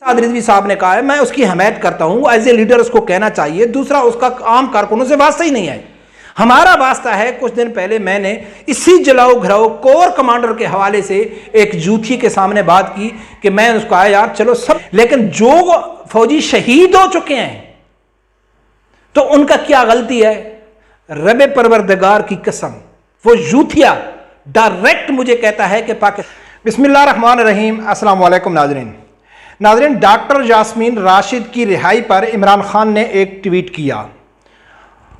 रिजवी साहब ने कहा है, मैं उसकी हमायत करता हूं, एज ए लीडर उसको कहना चाहिए। दूसरा, उसका आम कारकुनों से वास्ता ही नहीं है। हमारा वास्ता है। कुछ दिन पहले मैंने इसी जलाओ घराओ कोर कमांडर के हवाले से एक जूथी के सामने बात की कि मैं उसको कहा यार चलो सब, लेकिन जो फौजी शहीद हो चुके हैं तो उनका क्या गलती है? रब परवरदिगार की कसम, वो जूथिया डायरेक्ट मुझे कहता है कि पाकिस्तान। बिस्मिल्लाहिर्रहमानिर्रहीम। अस्सलाम वालेकुम नाज़रीन, डॉक्टर जास्मीन राशिद की रिहाई पर इमरान खान ने एक ट्वीट किया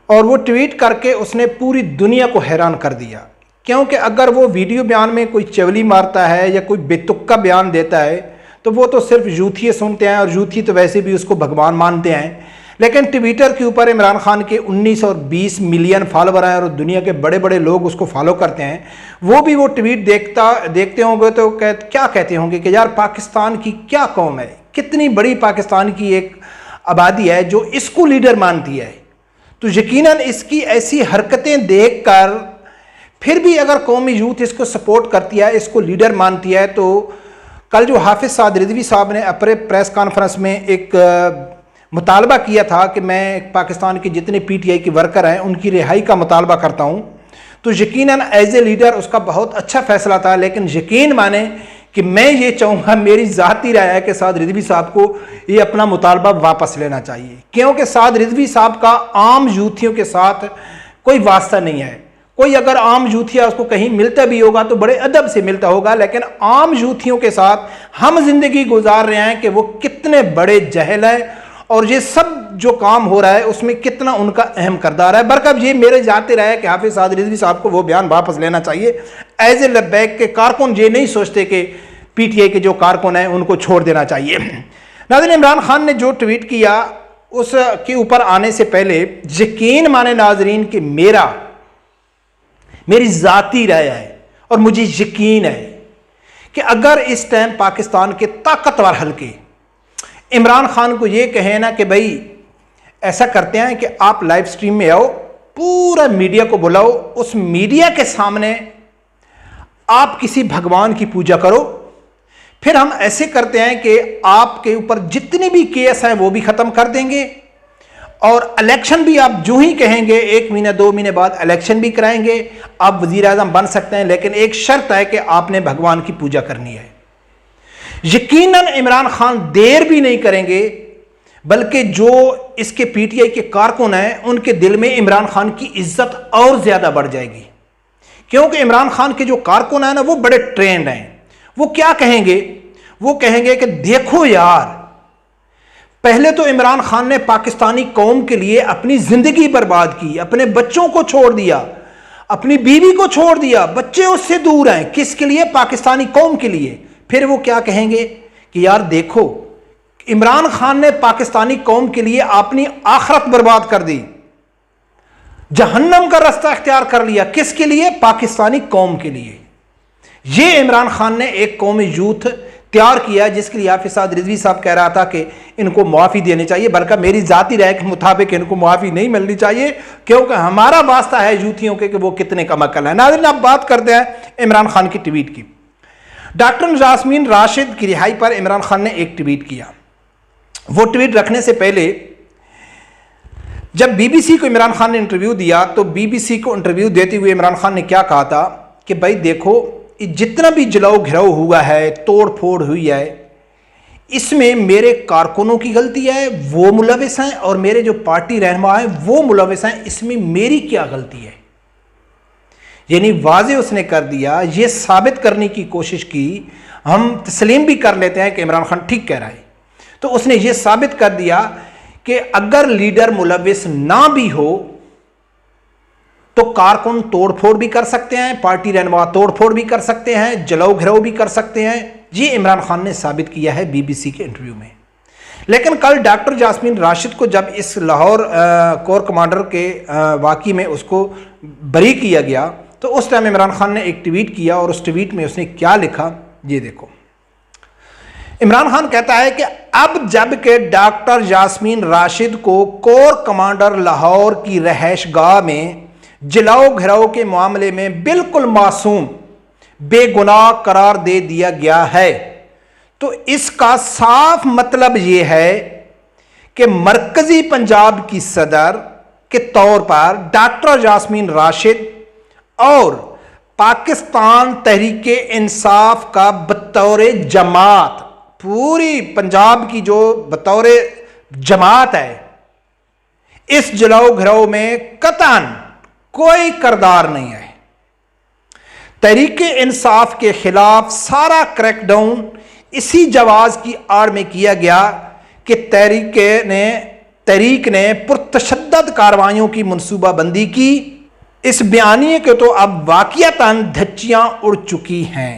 और वो ट्वीट करके उसने पूरी दुनिया को हैरान कर दिया। क्योंकि अगर वो वीडियो बयान में कोई चवली मारता है या कोई बेतुक्का बयान देता है तो वो तो सिर्फ जूथिये सुनते हैं, और जूथी तो वैसे भी उसको भगवान मानते हैं। लेकिन ट्विटर के ऊपर इमरान खान के 19 और 20 मिलियन फॉलोवर हैं और दुनिया के बड़े बड़े लोग उसको फॉलो करते हैं। वो भी वो ट्वीट देखते होंगे तो क्या कहते होंगे कि यार पाकिस्तान की क्या कौम है, कितनी बड़ी पाकिस्तान की एक आबादी है जो इसको लीडर मानती है। तो यकीनन इसकी ऐसी हरकतें देखकर फिर भी अगर कौमी यूथ इसको सपोर्ट करती है, इसको लीडर मानती है, तो कल जो हाफिज़ साद रिजवी साहब ने अपने प्रेस कॉन्फ्रेंस में एक मुतालबा किया था कि मैं पाकिस्तान के जितने पीटीआई के वर्कर हैं उनकी रिहाई का मुतालबा करता हूं, तो यकीनन एज ए लीडर उसका बहुत अच्छा फैसला था। लेकिन यकीन माने कि मैं ये चाहूँगा, मेरी ज़ाती राय है कि साद रिजवी साहब को ये अपना मुतालबा वापस लेना चाहिए। क्योंकि साद रिजवी साहब का आम यूथियों के साथ कोई वास्ता नहीं है। कोई अगर आम यूथिया उसको कहीं मिलता भी होगा तो बड़े अदब से मिलता होगा, लेकिन आम यूथियों के साथ हम जिंदगी गुजार रहे हैं कि वो कितने बड़े जहल है और ये सब जो काम हो रहा है उसमें कितना उनका अहम किरदार है। बरकब ये मेरे जाते रहे कि हाफिज़ साद रिजवी साहब को वो बयान वापस लेना चाहिए। एज ए लब्बैक के कारकुन ये नहीं सोचते कि पीटीआई के जो कारकुन हैं उनको छोड़ देना चाहिए। नाज़रीन, इमरान खान ने जो ट्वीट किया उसके ऊपर आने से पहले यकीन माने नाज़रीन कि मेरी ज़ाती राय है और मुझे यकीन है कि अगर इस टाइम पाकिस्तान के ताकतवर हल्के इमरान खान को ये कहे ना कि भाई ऐसा करते हैं कि आप लाइव स्ट्रीम में आओ, पूरा मीडिया को बुलाओ, उस मीडिया के सामने आप किसी भगवान की पूजा करो, फिर हम ऐसे करते हैं कि आपके ऊपर जितने भी केस हैं वो भी ख़त्म कर देंगे और इलेक्शन भी आप जो ही कहेंगे 1 महीने 2 महीने बाद इलेक्शन भी कराएंगे, आप वज़ीर आज़म बन सकते हैं। लेकिन एक शर्त है कि आपने भगवान की पूजा करनी है। यकीनन इमरान खान देर भी नहीं करेंगे, बल्कि जो इसके पीटीआई के कारकुन हैं उनके दिल में इमरान खान की इज्जत और ज़्यादा बढ़ जाएगी। क्योंकि इमरान खान के जो कारकुन हैं ना वो बड़े ट्रेंड हैं। वो क्या कहेंगे? वो कहेंगे कि देखो यार, पहले तो इमरान खान ने पाकिस्तानी कौम के लिए अपनी ज़िंदगी बर्बाद की, अपने बच्चों को छोड़ दिया, अपनी बीवी को छोड़ दिया, बच्चे उससे दूर हैं, किसके लिए? पाकिस्तानी कौम के लिए। फिर वो क्या कहेंगे कि यार देखो, इमरान खान ने पाकिस्तानी कौम के लिए अपनी आखिरत बर्बाद कर दी, जहन्नम का रास्ता इख्तियार कर लिया, किसके लिए? पाकिस्तानी कौम के लिए। ये इमरान खान ने एक कौमी यूथ तैयार किया जिसके लिए हाफिज़ साद रिजवी साहब कह रहा था कि इनको मुआफ़ी देनी चाहिए, बल्कि मेरी ज़ाती राय के मुताबिक इनको मुआफ़ी नहीं मिलनी चाहिए, क्योंकि हमारा वास्ता है यूथियों के कि वो कितने कमअक्ल हैं। नाज़रीन, अब बात करते हैं इमरान खान की ट्वीट की। डॉक्टर जास्मीन राशिद की रिहाई पर इमरान खान ने एक ट्वीट किया। वो ट्वीट रखने से पहले जब बीबीसी को इमरान खान ने इंटरव्यू दिया तो बीबीसी को इंटरव्यू देते हुए इमरान खान ने क्या कहा था कि भाई देखो, जितना भी जलाओ घिराओ हुआ है, तोड़ फोड़ हुई है, इसमें मेरे कारकुनों की गलती है, वो मुलविस हैं, और मेरे जो पार्टी रहनुमा हैं वो मुलविस हैं, इसमें मेरी क्या गलती है? यानी वाज़े उसने कर दिया, ये साबित करने की कोशिश की। हम तस्लीम भी कर लेते हैं कि इमरान खान ठीक कह रहा है, तो उसने ये साबित कर दिया कि अगर लीडर मुलविस ना भी हो तो कारकुन तोड़फोड़ भी कर सकते हैं, पार्टी रहनुमा तोड़फोड़ भी कर सकते हैं, जलाओ घिराओ भी कर सकते हैं। ये इमरान खान ने साबित किया है बीबीसी के इंटरव्यू में। लेकिन कल डॉक्टर जास्मीन राशिद को जब इस लाहौर कोर कमांडर के वाक़ई में उसको बरी किया गया तो उस टाइम इमरान खान ने एक ट्वीट किया और उस ट्वीट में उसने क्या लिखा ये देखो। इमरान खान कहता है कि अब जब के डॉक्टर जास्मीन राशिद को कोर कमांडर लाहौर की रहायशगाह में जलाओ घिराओ के मामले में बिल्कुल मासूम बेगुनाह करार दे दिया गया है, تو اس کا صاف مطلب یہ ہے کہ مرکزی پنجاب کی صدر کے طور پر ڈاکٹر یاسمین راشد اور پاکستان تحریک انصاف کا بطور جماعت، پوری پنجاب کی جو بطور جماعت ہے، اس جلاؤ گھراؤ میں قطعاً کوئی کردار نہیں ہے۔ تحریک انصاف کے خلاف سارا کریک ڈاؤن اسی جواز کی آڑ میں کیا گیا کہ تحریک نے پرتشدد کارروائیوں کی منصوبہ بندی کی۔ اس بیانیے کے تو اب واقعتاً دھچیاں اڑ چکی ہیں۔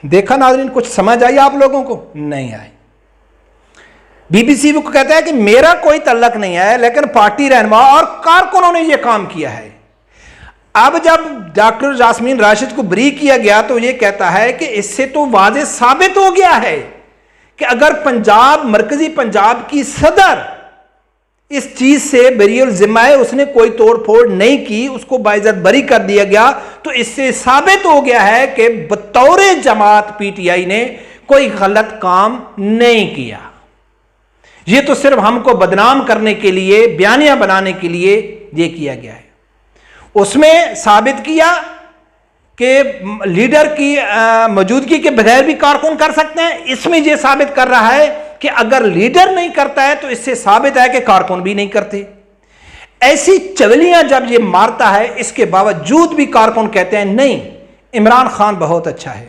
دیکھا ناظرین، کچھ سمجھ آئی آپ لوگوں کو؟ نہیں آئی۔ بی بی سی کو کہتا ہے کہ میرا کوئی تعلق نہیں ہے، لیکن پارٹی رہنما اور کارکنوں نے یہ کام کیا ہے۔ اب جب ڈاکٹر یاسمین راشد کو بری کیا گیا تو یہ کہتا ہے کہ اس سے تو واضح ثابت ہو گیا ہے کہ اگر مرکزی پنجاب کی صدر اس چیز سے بری الذمہ ہے، اس نے کوئی توڑ پھوڑ نہیں کی، اس کو باعزت بری کر دیا گیا، تو اس سے ثابت ہو گیا ہے کہ بطور جماعت پی ٹی آئی نے کوئی غلط کام نہیں کیا۔ یہ تو صرف ہم کو بدنام کرنے کے لیے، بیانیہ بنانے کے لیے یہ کیا گیا ہے۔ اس میں ثابت کیا کہ لیڈر کی موجودگی کے بغیر بھی کارکن کر سکتے ہیں۔ اس میں یہ ثابت کر رہا ہے کہ اگر لیڈر نہیں کرتا ہے تو اس سے ثابت ہے کہ کارکن بھی نہیں کرتے۔ ایسی چغلیاں جب یہ مارتا ہے، اس کے باوجود بھی کارکن کہتے ہیں نہیں، عمران خان بہت اچھا ہے،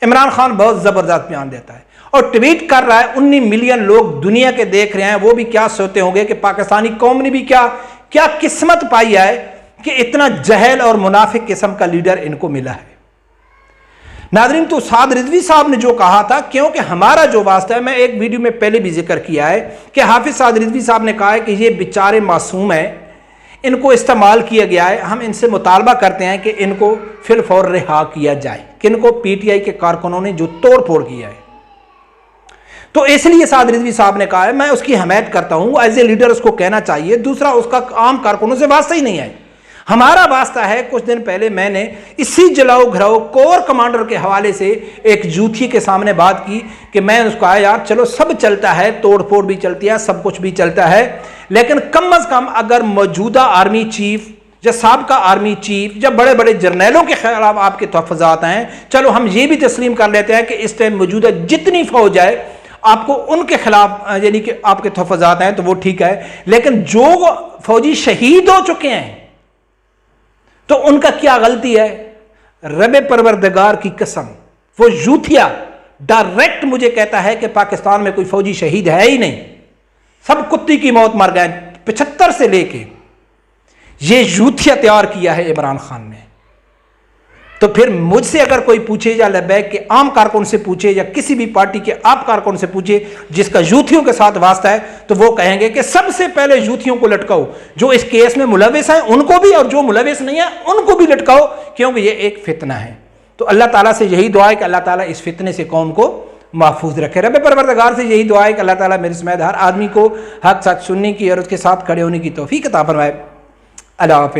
عمران خان بہت زبردست بیان دیتا ہے، اور ٹویٹ کر رہا ہے۔ 19 ملین لوگ دنیا کے دیکھ رہے ہیں، وہ بھی کیا سوچتے ہوں گے کہ پاکستانی قوم نے بھی کیا قسمت پائی ہے کہ اتنا جہل اور منافق قسم کا لیڈر ان کو ملا ہے۔ ناظرین، تو سعد رضوی صاحب نے جو کہا تھا، کیونکہ ہمارا جو واسطہ ہے، میں ایک ویڈیو میں پہلے بھی ذکر کیا ہے کہ حافظ سعد رضوی صاحب نے کہا ہے کہ یہ بیچارے معصوم ہیں، ان کو استعمال کیا گیا ہے، ہم ان سے مطالبہ کرتے ہیں کہ ان کو فی الفور رہا کیا جائے، کن کو؟ پی ٹی آئی کے کارکنوں نے جو توڑ پھوڑ کیا ہے۔ تو اس لیے سعد رضوی صاحب نے کہا ہے، میں اس کی حمایت کرتا ہوں، ایز اے لیڈر اس کو کہنا چاہیے، دوسرا اس کا عام کارکنوں سے واسطہ ہی نہیں ہے۔ ہمارا واسطہ ہے، کچھ دن پہلے میں نے اسی جلاؤ گھراؤ کور کمانڈر کے حوالے سے ایک جوتھی کے سامنے بات کی کہ میں اس کو کہا یار چلو سب چلتا ہے، توڑ پھوڑ بھی چلتی ہے، سب کچھ بھی چلتا ہے، لیکن کم از کم اگر موجودہ آرمی چیف یا سابقہ آرمی چیف یا بڑے بڑے جرنیلوں کے خلاف آپ کے تحفظات ہیں، چلو ہم یہ بھی تسلیم کر لیتے ہیں کہ اس ٹائم موجودہ جتنی فوج ہے آپ کو ان کے خلاف یعنی کہ آپ کے تحفظات ہیں تو وہ ٹھیک ہے، لیکن جو فوجی شہید ہو چکے ہیں تو ان کا کیا غلطی ہے؟ رب پروردگار کی قسم، وہ یوتھیا ڈائریکٹ مجھے کہتا ہے کہ پاکستان میں کوئی فوجی شہید ہے ہی نہیں، سب کتی کی موت مر گئے 75 سے لے کے۔ یہ یوتھیا تیار کیا ہے عمران خان نے۔ تو پھر مجھ سے اگر کوئی پوچھے یا لبیک کے عام کارکن سے پوچھے یا کسی بھی پارٹی کے آپ کارکن سے پوچھے جس کا یوتھیوں کے ساتھ واسطہ ہے، تو وہ کہیں گے کہ سب سے پہلے یوتھیوں کو لٹکاؤ، جو اس کیس میں ملوث ہیں ان کو بھی، اور جو ملوث نہیں ہیں ان کو بھی لٹکاؤ، کیونکہ یہ ایک فتنہ ہے۔ تو اللہ تعالیٰ سے یہی دعا ہے کہ اللہ تعالیٰ اس فتنے سے قوم کو محفوظ رکھے۔ رب پروردگار سے یہی دعا ہے کہ اللہ تعالیٰ میرے سمیت ہر آدمی کو حق سچ سننے کی اور اس کے ساتھ کھڑے ہونے کی توفیق عطا فرمائے۔ اللہ حافظ۔